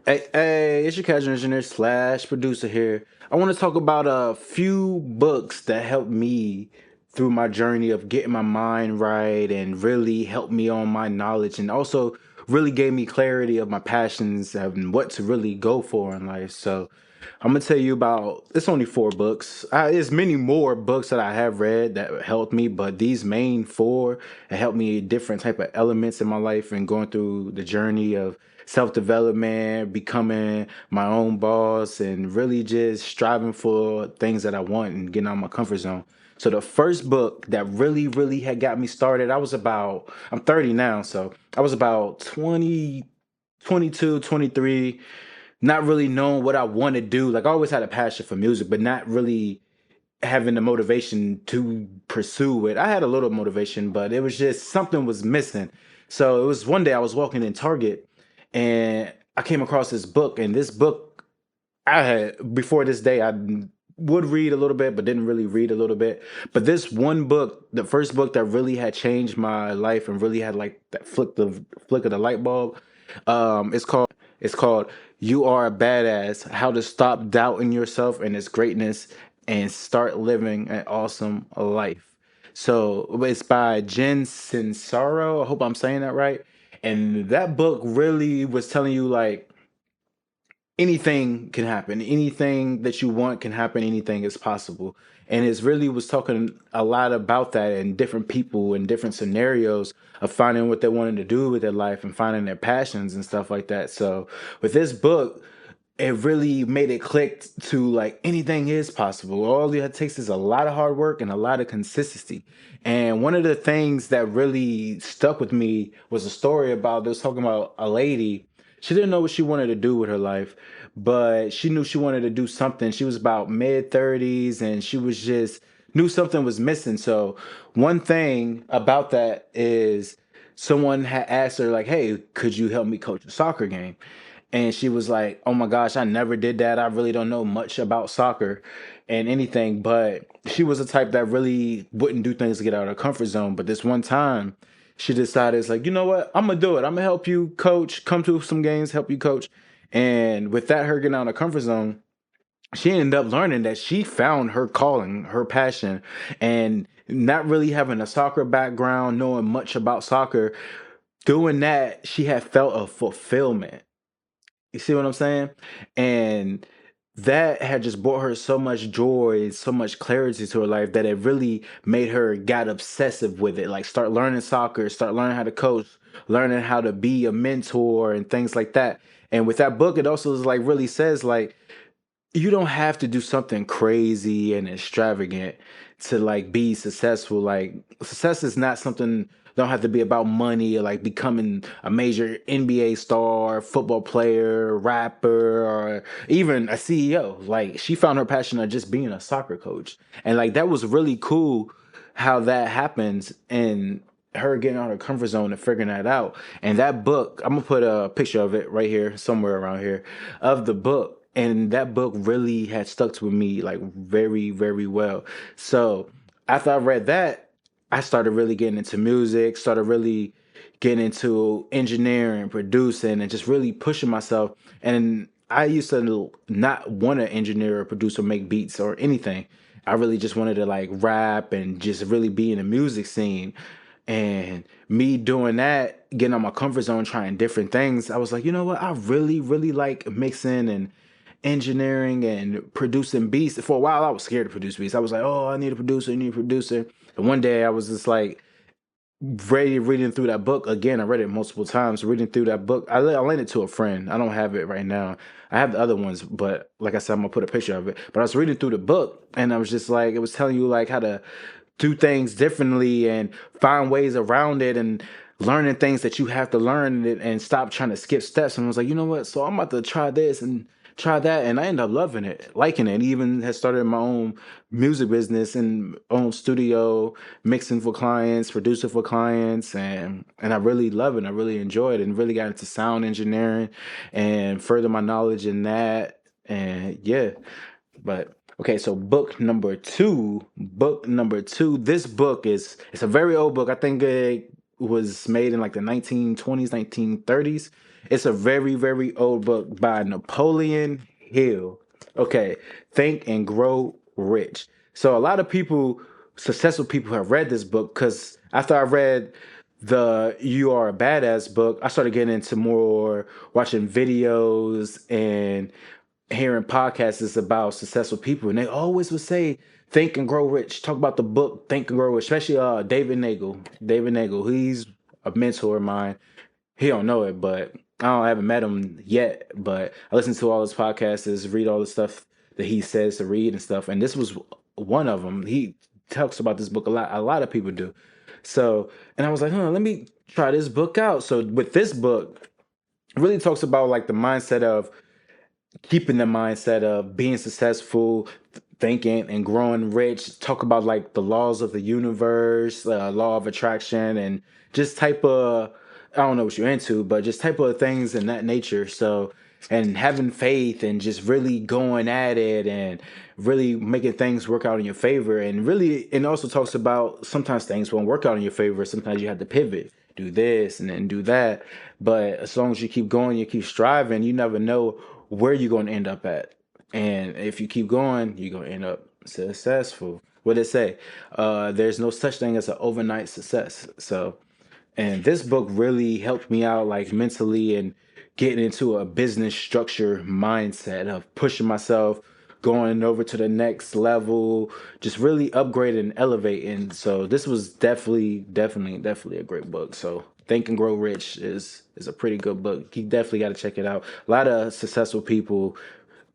Hey, it's your casual engineer slash producer here. I want to talk about a few books that helped me through my journey of getting my mind right and really helped me on my knowledge and also really gave me clarity of my passions and what to really go for in life. So I'm gonna tell you about. It's only four books. There's many more books that I have read that helped me, but these main four have helped me different type of elements in my life and going through the journey of self development, becoming my own boss, and really just striving for things that I want and getting out of my comfort zone. So the first book that really had got me started, I'm 30 now, so I was about 20, 22, 23, not really knowing what I want to do. Like I always had a passion for music, but not really having the motivation to pursue it. I had a little motivation, but it was just something was missing. So it was one day I was walking in Target and I came across this book, and this book I had before this day I would read a little bit but didn't really read a little bit. But this one book, the first book that really had changed my life and really had like that flick of the light bulb, it's called You Are a Badass: How to Stop Doubting Yourself and Its Greatness and Start Living an Awesome Life. So it's by Jen Sincero. I hope I'm saying that right. And that book really was telling you like anything can happen. Anything that you want can happen. Anything is possible. And it's really was talking a lot about that and different people and different scenarios of finding what they wanted to do with their life and finding their passions and stuff like that. So with this book, it really made it click to like anything is possible. All it takes is a lot of hard work and a lot of consistency. And one of the things that really stuck with me was a story about, it was talking about a lady. She didn't know what she wanted to do with her life, but she knew she wanted to do something. She was about mid 30s and she was just knew something was missing. So one thing about that is someone had asked her like, "Hey, could you help me coach a soccer game?" And she was like, "Oh my gosh, I never did that. I really don't know much about soccer and anything." But she was the type that really wouldn't do things to get out of her comfort zone. But this one time, she decided, it's like, you know what? I'm gonna do it. I'm gonna help you coach, come to some games, help you coach. And with that, her getting out of her comfort zone, she ended up learning that she found her calling, her passion, and not really having a soccer background, knowing much about soccer. Doing that, she had felt a fulfillment. You see what I'm saying? And that had just brought her so much joy, so much clarity to her life that it really made her got obsessive with it. Like start learning soccer, start learning how to coach, learning how to be a mentor and things like that. And with that book, it also is like really says like you don't have to do something crazy and extravagant to like be successful. Like success is not something, don't have to be about money or like becoming a major NBA star, football player, rapper, or even a CEO. Like she found her passion of just being a soccer coach. And like that was really cool how that happens and her getting out of her comfort zone and figuring that out. And that book, I'm gonna put a picture of it right here, somewhere around here, of the book. And that book really had stuck with me like very well. So after I read that, I started really getting into music, started really getting into engineering, producing, and just really pushing myself. And I used to not want to engineer or produce or make beats or anything. I really just wanted to like rap and just really be in the music scene. And me doing that, getting on my comfort zone, trying different things, I was like, you know what? I really like mixing and engineering and producing beats. For a while, I was scared to produce beats. I was like, oh, I need a producer, I need a producer. And one day I was just like, reading through that book again. I read it multiple times. Reading through that book, I lent it to a friend. I don't have it right now. I have the other ones, but like I said, I'm gonna put a picture of it. But I was reading through the book, and I was just like, it was telling you like how to do things differently and find ways around it and learning things that you have to learn and stop trying to skip steps. And I was like, you know what? So I'm about to try this and try that. And I ended up loving it, liking it. Even had started my own music business and own studio, mixing for clients, producing for clients. And I really love it. I really enjoy it and really got into sound engineering and further my knowledge in that. And yeah, but okay, so book number two. Book number two. This book is it's a very old book. I think it was made in like the 1920s, 1930s. It's a very, very old book by Napoleon Hill. Okay, Think and Grow Rich. So a lot of people, successful people, have read this book because after I read the You Are a Badass book, I started getting into more watching videos and hearing podcasts about successful people, and they always would say Think and Grow Rich. Talk about the book Think and Grow Rich, especially David Nagel. David Nagel, he's a mentor of mine. He don't know it, but I haven't met him yet. But I listen to all his podcasts, read all the stuff that he says to read and stuff. And this was one of them. He talks about this book a lot. A lot of people do. So, and I was like, let me try this book out. So with this book, it really talks about like the mindset of keeping the mindset of being successful, thinking and growing rich. Talk about like the laws of the universe, law of attraction, and just type of, I don't know what you're into, but just type of things in that nature. So, and having faith and just really going at it and really making things work out in your favor. And really, and also talks about sometimes things won't work out in your favor. Sometimes you have to pivot, do this and then do that. But as long as you keep going, you keep striving, you never know where you're going to end up at. And if you keep going, you're going to end up successful. What they say? There's no such thing as an overnight success. So, and this book really helped me out, like mentally, and getting into a business structure mindset of pushing myself, going over to the next level, just really upgrading and elevating. So this was definitely a great book. So Think and Grow Rich is a pretty good book. You definitely got to check it out. A lot of successful people,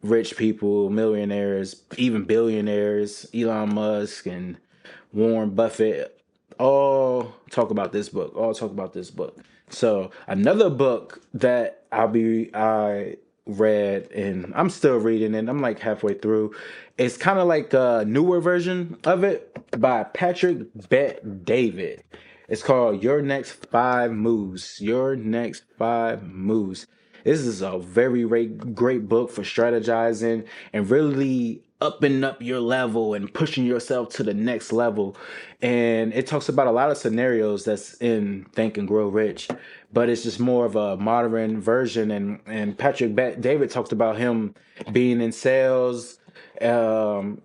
rich people, millionaires, even billionaires, Elon Musk and Warren Buffett, all talk about this book. All talk about this book. So another book that I read and I'm still reading and I'm like halfway through. It's kind of like a newer version of it by Patrick Bet David. It's called Your Next Five Moves. Your Next Five Moves. This is a very great book for strategizing and really upping up your level and pushing yourself to the next level. And it talks about a lot of scenarios that's in Think and Grow Rich, but it's just more of a modern version. And Patrick David talked about him being in sales. Didn't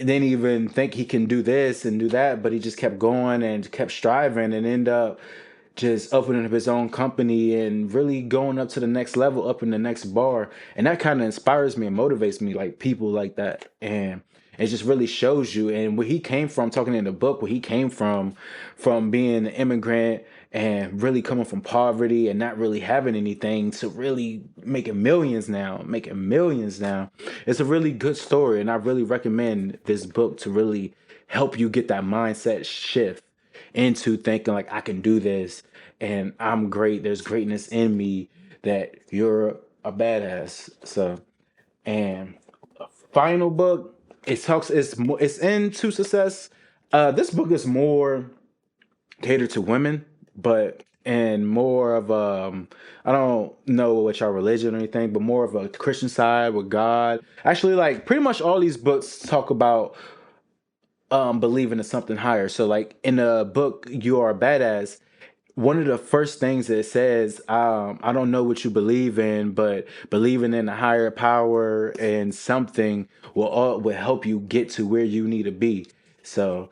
even think he can do this and do that, but he just kept going and kept striving and end up just opening up his own company and really going up to the next level, up in the next bar. And that kind of inspires me and motivates me, like people like that. And it just really shows you. And where he came from, talking in the book, where he came from being an immigrant and really coming from poverty and not really having anything to really making millions now. It's a really good story. And I really recommend this book to really help you get that mindset shift into thinking like I can do this and I'm great. There's greatness in me, that you're a badass. So, and final book, it's into success. This book is more catered to women, but and more of I don't know what your religion or anything, but more of a Christian side with God. Actually, like pretty much all these books talk about believing in something higher. So like in the book You Are a Badass, one of the first things that it says, I don't know what you believe in, but believing in a higher power and something will help you get to where you need to be. So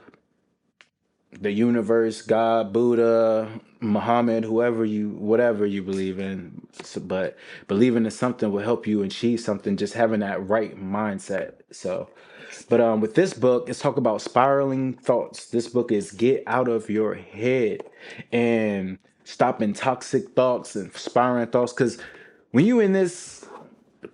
the universe, God, Buddha, Muhammad, whatever you believe in, so, but believing in something will help you achieve something. Just having that right mindset. So, but with this book, it's talk about spiraling thoughts. This book is get out of your head and stopping toxic thoughts and spiraling thoughts. Because when you in this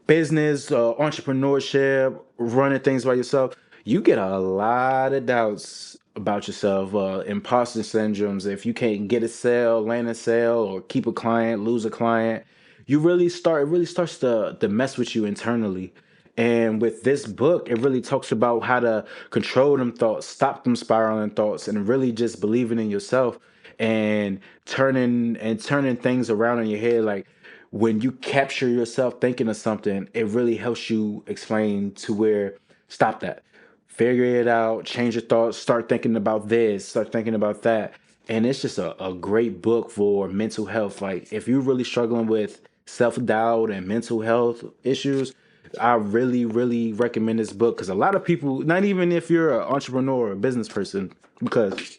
business, entrepreneurship, running things by yourself, you get a lot of doubts about yourself, imposter syndromes. If you can't get a sale, land a sale, or keep a client, lose a client, it really starts to mess with you internally. And with this book, it really talks about how to control them thoughts, stop them spiraling thoughts, and really just believing in yourself and turning things around in your head. Like when you capture yourself thinking of something, it really helps you explain to where stop that. Figure it out, change your thoughts, start thinking about this, start thinking about that. And it's just a great book for mental health. Like if you're really struggling with self-doubt and mental health issues, I really, really recommend this book because a lot of people, not even if you're an entrepreneur or a business person, because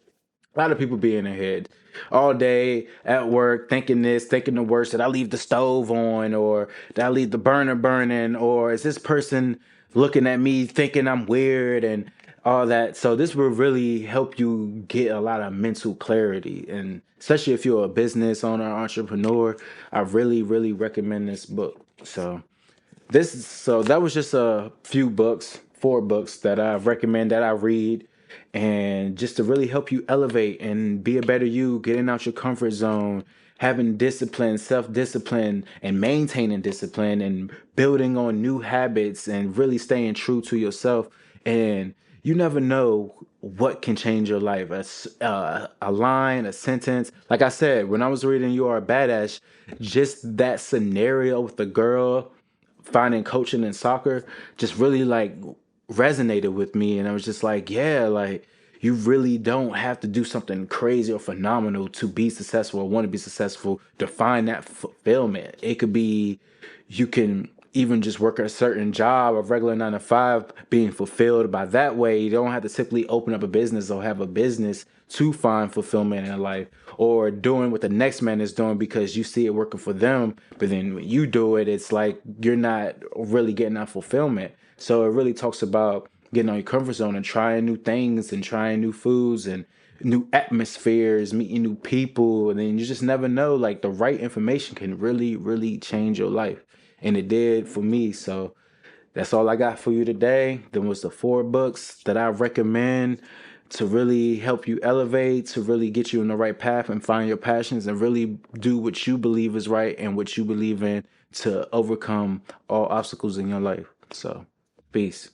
a lot of people be in their head all day at work, thinking this, thinking the worst. Did I leave the stove on, or did I leave the burner burning, or is this person looking at me thinking I'm weird and all that? So this will really help you get a lot of mental clarity, and especially if you're a business owner, entrepreneur, I really, really recommend this book. So that was just a few books, 4 books that I recommend that I read, and just to really help you elevate and be a better you, getting out your comfort zone, having discipline, self-discipline, and maintaining discipline, and building on new habits, and really staying true to yourself. And you never know what can change your life. A line, a sentence. Like I said, when I was reading "You Are a Badass," just that scenario with the girl finding coaching in soccer just really like resonated with me, and I was just like, yeah, like you really don't have to do something crazy or phenomenal to be successful or want to be successful to find that fulfillment. It could be you can even just work a certain job, a regular 9 to 5, being fulfilled by that way. You don't have to simply open up a business or have a business to find fulfillment in life, or doing what the next man is doing because you see it working for them. But then when you do it, it's like you're not really getting that fulfillment. So it really talks about getting on your comfort zone and trying new things and trying new foods and new atmospheres, meeting new people. And then you just never know, like the right information can really, really change your life. And it did for me. So that's all I got for you today. Then was the 4 books that I recommend to really help you elevate, to really get you in the right path and find your passions and really do what you believe is right and what you believe in to overcome all obstacles in your life. So, peace.